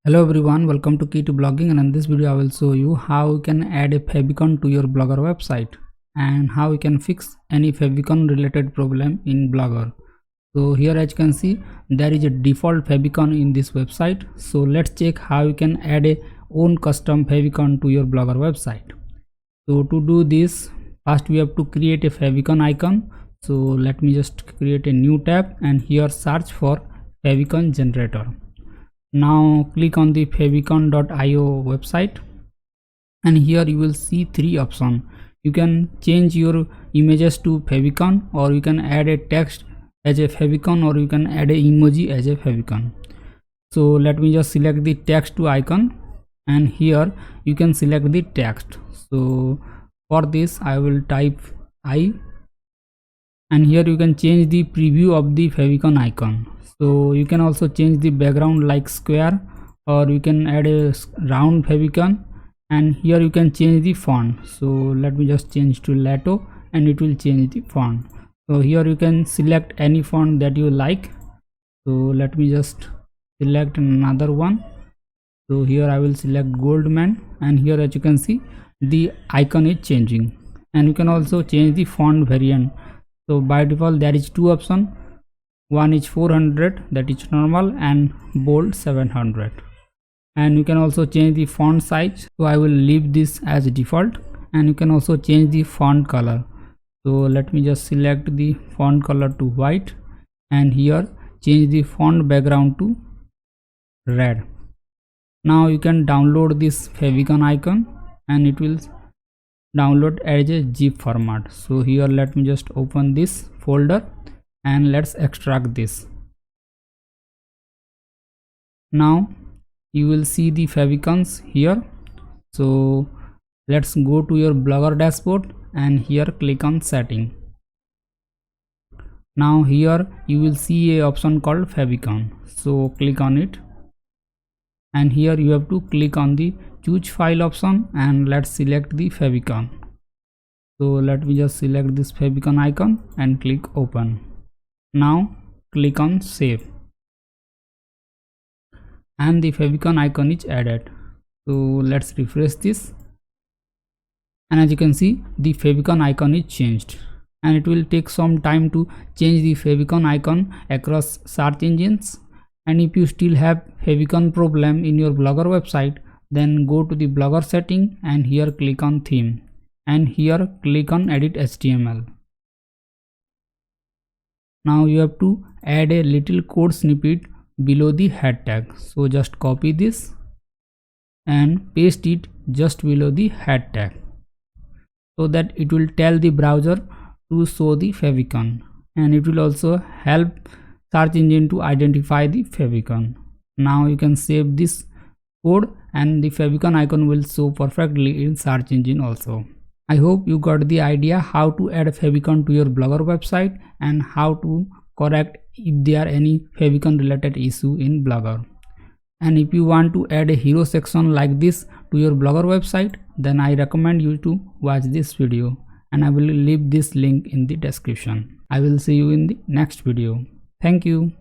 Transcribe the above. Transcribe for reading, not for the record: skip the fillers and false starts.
Hello everyone, welcome to Key to Blogging, and in this video I will show you how you can add a favicon to your Blogger website and how you can fix any favicon related problem in Blogger. So here, as you can see, there is a default favicon in this website. So let's check how you can add a own custom favicon to your Blogger website. So to do this, first we have to create a favicon icon. So let me just create a new tab and here search for favicon generator. Now click on the favicon.io website and here you will see three options. You can change your images to favicon, or you can add a text as a favicon, or you can add a emoji as a favicon. So let me just select the text to icon and here you can select the text. So for this I will type I, and here you can change the preview of the favicon icon. So you can also change the background like square, or you can add a round favicon, and here you can change the font. So let me just change to Lato and it will change the font. So here you can select any font that you like. So let me just select another one. So here I will select Goldman, and here as you can see the icon is changing, and you can also change the font variant. So by default there is two options. One is 400, that is normal, and bold 700, and you can also change the font size. So I will leave this as default, and you can also change the font color. So let me just select the font color to white, and here change the font background to red. Now you can download this favicon icon and it will download as a zip format. So here let me just open this folder and let's extract this. Now you will see the favicons here. So let's go to your Blogger dashboard and here click on setting. Now here you will see a option called favicon. So click on it, and here you have to click on the choose file option and let's select the favicon. So let me just select this favicon icon and click open. Now click on save, and the favicon icon is added. So let's refresh this, and as you can see the favicon icon is changed, and it will take some time to change the favicon icon across search engines. And if you still have favicon problem in your Blogger website, then go to the Blogger setting and here click on theme, and here click on edit HTML. Now you have to add a little code snippet below the head tag. So just copy this and paste it just below the head tag, so that it will tell the browser to show the favicon, and it will also help search engine to identify the favicon. Now you can save this code and the favicon icon will show perfectly in search engine also. I hope you got the idea how to add a favicon to your Blogger website and how to correct if there are any favicon related issue in Blogger. And if you want to add a hero section like this to your Blogger website, then I recommend you to watch this video, and I will leave this link in the description. I will see you in the next video. Thank you.